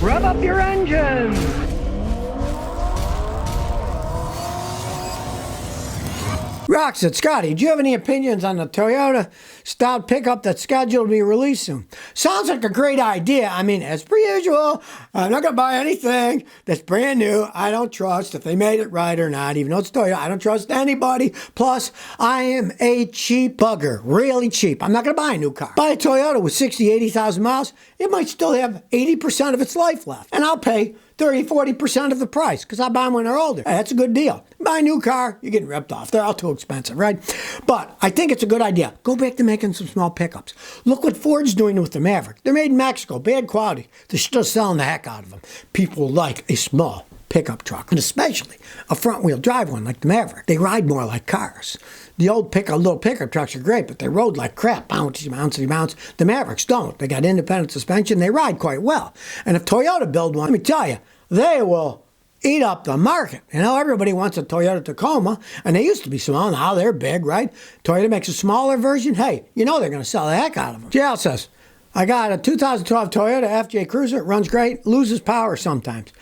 Rev up your engines! Rock said, Scotty, do you have any opinions on the Toyota Stout pickup that's scheduled to be released soon? Sounds like a great idea. I mean, as per usual, I'm not going to buy anything that's brand new. I don't trust if they made it right or not. Even though it's Toyota, I don't trust anybody. Plus, I am a cheap bugger. Really cheap. I'm not going to buy a new car. Buy a Toyota with 60, 80,000 miles. It might still have 80% of its life left. And I'll pay 30, 40% of the price because I buy them when they're older. Hey, that's a good deal. Buy a new car, you're getting ripped off. They're all too expensive, right? But I think it's a good idea. Go back to making some small pickups. Look what Ford's doing with the Maverick. They're made in Mexico, bad quality. They're still selling the heck out of them. People like a small pickup truck, and especially a front-wheel drive one like the Maverick. They ride more like cars. The old little pickup trucks are great, but they rode like crap. Bouncy, bouncy, bounce. The Mavericks don't. They got independent suspension. They ride quite well. And if Toyota build one, let me tell you, they will eat up the market. You know, everybody wants a Toyota Tacoma, and they used to be small. Now they're big, right? Toyota makes a smaller version. Hey, you know they're going to sell the heck out of them. JL says, I got a 2012 Toyota FJ Cruiser. It runs great, loses power sometimes.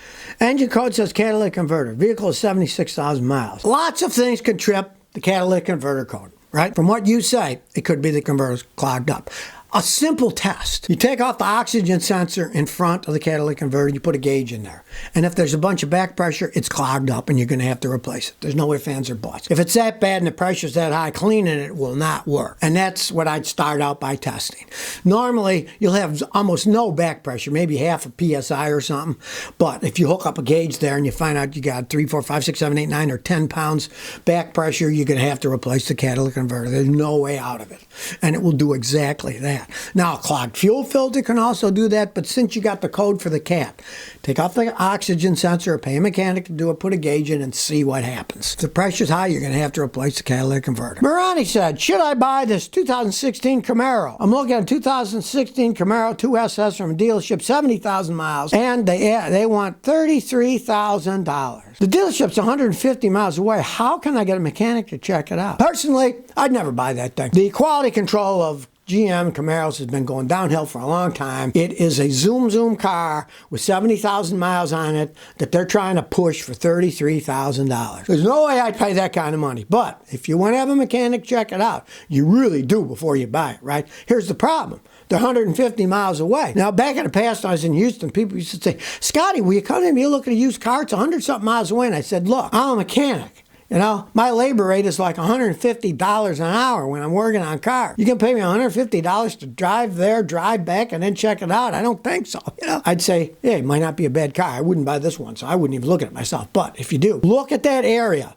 Engine code says catalytic converter. Vehicle is 76,000 miles. Lots of things can trip the catalytic converter code, right? From what you say, it could be the converter's clogged up. A simple test. You take off the oxygen sensor in front of the catalytic converter, you put a gauge in there. And if there's a bunch of back pressure, it's clogged up and you're going to have to replace it. There's no ifs, ands, or buts. If it's that bad and the pressure's that high, cleaning it will not work. And that's what I'd start out by testing. Normally, you'll have almost no back pressure, maybe half a PSI or something. But if you hook up a gauge there and you find out you got 3, 4, 5, 6, 7, 8, 9, or 10 pounds back pressure, you're going to have to replace the catalytic converter. There's no way out of it. And it will do exactly that. Now, a clogged fuel filter can also do that, but since you got the code for the cat, take off the oxygen sensor, pay a mechanic to do it, put a gauge in, and see what happens. If the pressure's high, you're going to have to replace the catalytic converter. Marani said, should I buy this 2016 Camaro? I'm looking at a 2016 Camaro 2SS from a dealership, 70,000 miles, and they want $33,000. The dealership's 150 miles away. How can I get a mechanic to check it out? Personally, I'd never buy that thing. The quality control of GM Camaros has been going downhill for a long time. It is a zoom car with 70,000 miles on it that they're trying to push for $33,000. There's no way I'd pay that kind of money. But if you want to have a mechanic check it out, you really do before you buy it, right? Here's the problem. They're 150 miles away. Now, back in the past, when I was in Houston, people used to say, Scotty, will you come in here look at a used car? It's 100-something miles away. And I said, look, I'm a mechanic. You know, my labor rate is like $150 an hour when I'm working on cars. You can pay me $150 to drive there, drive back, and then check it out. I don't think so. You know, I'd say, yeah, it might not be a bad car. I wouldn't buy this one, so I wouldn't even look at it myself. But if you do, look at that area.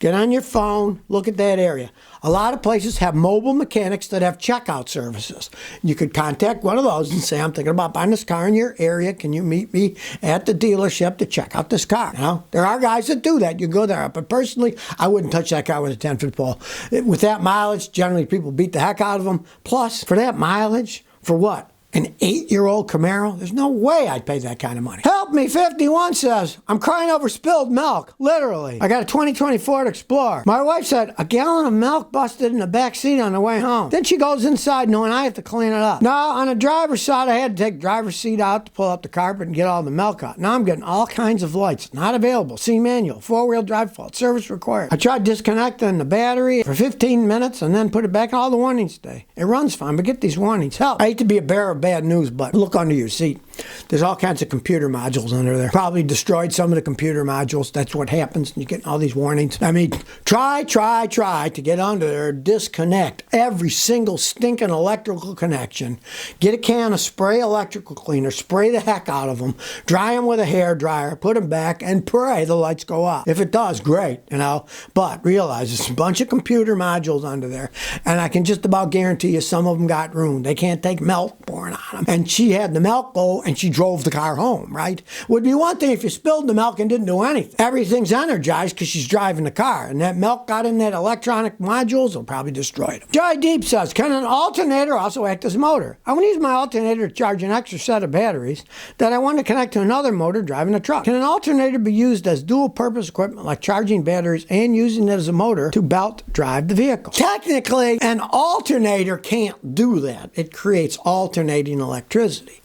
Get on your phone, look at that area. A lot of places have mobile mechanics that have checkout services. You could contact one of those and say, I'm thinking about buying this car in your area. Can you meet me at the dealership to check out this car? You know, there are guys that do that. You go there. But personally, I wouldn't touch that car with a 10-foot pole. With that mileage, generally people beat the heck out of them. Plus, for that mileage, for what? An 8-year-old Camaro? There's no way I'd pay that kind of money. Help me, 51 says. I'm crying over spilled milk, literally. I got a 2020 Ford Explorer. My wife said a gallon of milk busted in the back seat on the way home. Then she goes inside knowing I have to clean it up. Now, on the driver's side, I had to take the driver's seat out to pull up the carpet and get all the milk out. Now I'm getting all kinds of lights. Not available. See manual. 4-wheel drive fault. Service required. I tried disconnecting the battery for 15 minutes and then put it back. All the warnings stay. It runs fine, but get these warnings. Help. I hate to be a bearer of bad news, but look under your seat. There's all kinds of computer modules under there. Probably destroyed some of the computer modules. That's what happens. You're getting all these warnings. I mean, try to get under there, disconnect every single stinking electrical connection. Get a can of spray electrical cleaner, spray the heck out of them, dry them with a hair dryer, put them back, and pray the lights go off. If it does, great, you know. But realize there's a bunch of computer modules under there, and I can just about guarantee you some of them got ruined. They can't take milk pouring on them. And she had the milk go, and she drove the car home, right? Would be one thing if you spilled the milk and didn't do anything. Everything's energized because she's driving the car, and that milk got in that electronic modules, will probably destroy them. Joy Deep says, can an alternator also act as a motor? I want to use my alternator to charge an extra set of batteries that I want to connect to another motor driving a truck. Can an alternator be used as dual-purpose equipment like charging batteries and using it as a motor to belt drive the vehicle? Technically, an alternator can't do that. It creates alternating electricity.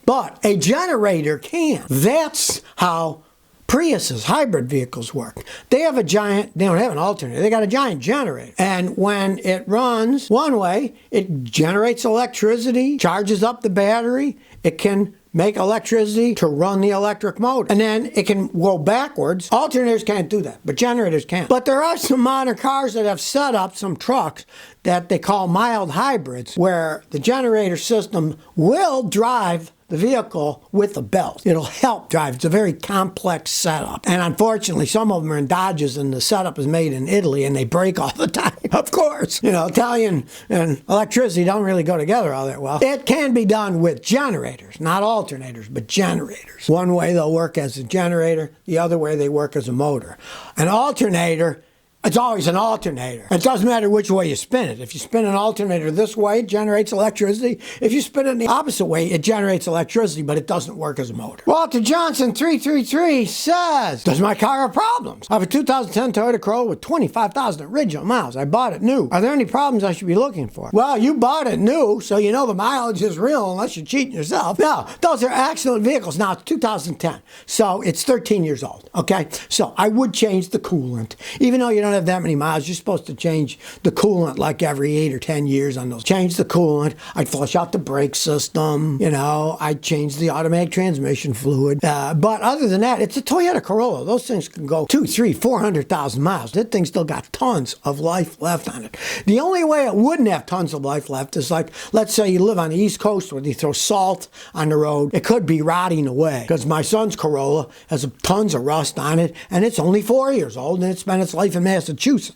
But a generator can. That's how Priuses, hybrid vehicles work. They don't have an alternator, they got a giant generator. And when it runs one way, it generates electricity, charges up the battery, it can make electricity to run the electric motor. And then it can go backwards. Alternators can't do that, but generators can. But there are some modern cars that have set up some trucks that they call mild hybrids, where the generator system will drive the vehicle with a belt. It'll help drive. It's a very complex setup. And unfortunately, some of them are in Dodges and the setup is made in Italy and they break all the time. Of course, Italian and electricity don't really go together all that well. It can be done with generators, not alternators, but generators. One way they'll work as a generator, the other way they work as a motor. An alternator, it's always an alternator. It doesn't matter which way you spin it. If you spin an alternator this way, it generates electricity. If you spin it the opposite way, it generates electricity, but it doesn't work as a motor. Walter Johnson 333 says, does my car have problems? I have a 2010 Toyota Corolla with 25,000 original miles. I bought it new. Are there any problems I should be looking for? Well, you bought it new, so you know the mileage is real unless you're cheating yourself. No, those are excellent vehicles. Now, it's 2010, so it's 13 years old, okay? So I would change the coolant. Even though you don't have that many miles, you're supposed to change the coolant like every 8 or 10 years on those. Change the coolant. I'd flush out the brake system. I'd change the automatic transmission fluid. But other than that, it's a Toyota Corolla. Those things can go 200,000, 300,000, 400,000 miles. That thing's still got tons of life left on it. The only way it wouldn't have tons of life left is like, let's say you live on the East Coast where you throw salt on the road. It could be rotting away because my son's Corolla has tons of rust on it and it's only 4 years old and it spent its life in Massachusetts.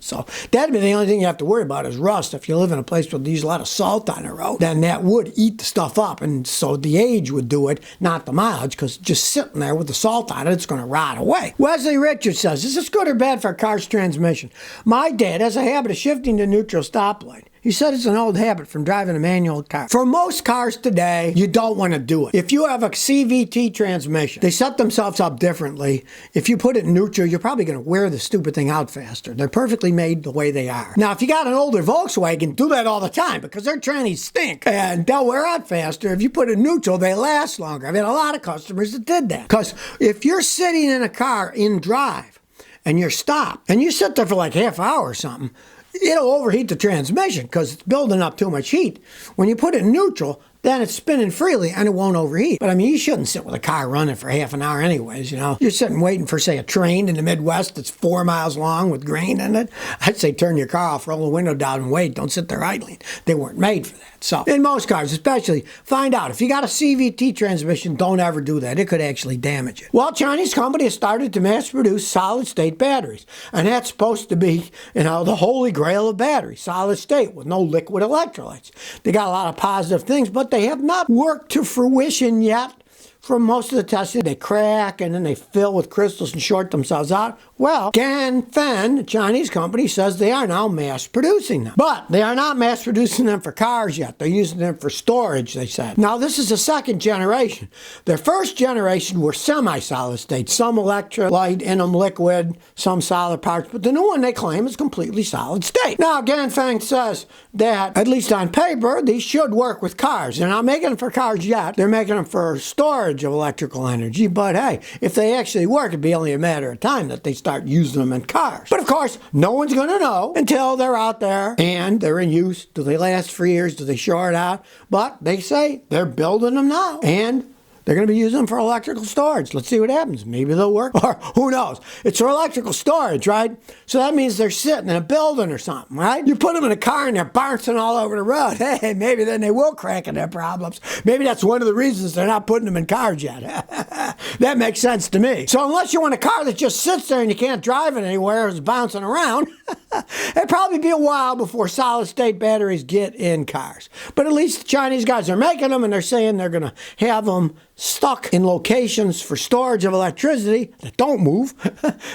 So that'd be the only thing you have to worry about is rust. If you live in a place where there's a lot of salt on the road, then that would eat the stuff up. And so the age would do it, not the mileage, because just sitting there with the salt on it, it's going to rot away. Wesley Richards says, is this good or bad for a car's transmission? My dad has a habit of shifting to neutral stoplight. He said it's an old habit from driving a manual car. For most cars today, you don't want to do it. If you have a CVT transmission, they set themselves up differently. If you put it in neutral, you're probably going to wear the stupid thing out faster. They're perfectly made the way they are. Now, if you got an older Volkswagen, do that all the time because their trannies stink and they'll wear out faster. If you put it in neutral, they last longer. I've had a lot of customers that did that. Because if you're sitting in a car in drive and you're stopped and you sit there for like half hour or something, it'll overheat the transmission because it's building up too much heat. When you put it in neutral, then it's spinning freely and it won't overheat. But I mean, you shouldn't sit with a car running for half an hour anyways, You're sitting waiting for, say, a train in the Midwest that's 4 miles long with grain in it. I'd say turn your car off, roll the window down and wait. Don't sit there idling. They weren't made for that. So in most cars, especially, find out. If you got a CVT transmission, don't ever do that. It could actually damage it. Well, Chinese company has started to mass produce solid-state batteries. And that's supposed to be, the holy grail of batteries, solid state with no liquid electrolytes. They got a lot of positive things, but they have not worked to fruition yet. From most of the testing, they crack and then they fill with crystals and short themselves out. Well, Ganfeng, a Chinese company, says they are now mass producing them. But they are not mass producing them for cars yet. They're using them for storage, they said. Now, this is the second generation. Their first generation were semi-solid state, some electrolyte in them, liquid, some solid parts. But the new one they claim is completely solid state. Now, Ganfeng says that, at least on paper, these should work with cars. They're not making them for cars yet. They're making them for storage of electrical energy, but hey, if they actually work, it'd be only a matter of time that they start using them in cars. But of course, no one's going to know until they're out there and they're in use. Do they last for years? Do they short out? But they say they're building them now and they're going to be using them for electrical storage. Let's see what happens. Maybe they'll work, or who knows? It's for electrical storage, right? So that means they're sitting in a building or something, right? You put them in a car and they're bouncing all over the road. Hey, maybe then they will crack and have problems. Maybe that's one of the reasons they're not putting them in cars yet. That makes sense to me. So unless you want a car that just sits there and you can't drive it anywhere, it's bouncing around, it'd probably be a while before solid-state batteries get in cars. But at least the Chinese guys are making them and they're saying they're going to have them stuck in locations for storage of electricity that don't move.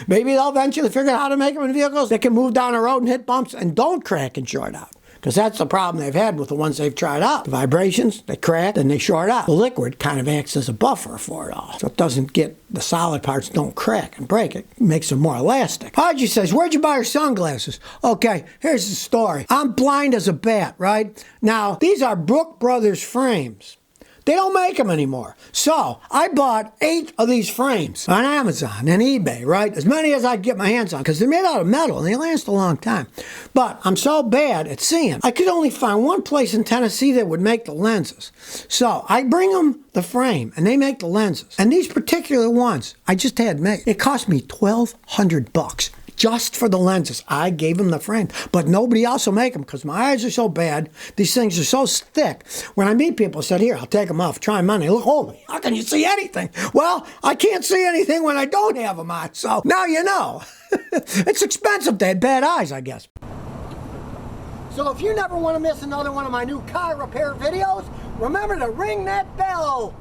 Maybe they'll eventually figure out how to make them in vehicles that can move down the road and hit bumps and don't crack and short out. Because that's the problem they've had with the ones they've tried out. The vibrations, they crack, and they short out. The liquid kind of acts as a buffer for it all. So it doesn't get, the solid parts don't crack and break. It makes them more elastic. Haji says, where'd you buy your sunglasses? Okay, here's the story. I'm blind as a bat, right? Now, these are Brook Brothers frames. They don't make them anymore. So I bought 8 of these frames on Amazon and eBay, right? As many as I could get my hands on, because they're made out of metal and they last a long time. But I'm so bad at seeing, I could only find one place in Tennessee that would make the lenses. So I bring them the frame and they make the lenses. And these particular ones, I just had made. It cost me $1,200 just for the lenses. I gave them the frame, but nobody else will make them because my eyes are so bad. These things are so thick. When I meet people, I said, here, I'll take them off, try them on. They look, oh, how can you see anything? Well, I can't see anything when I don't have them on. So now you know. It's expensive to have bad eyes, I guess. So if you never want to miss another one of my new car repair videos, remember to ring that bell.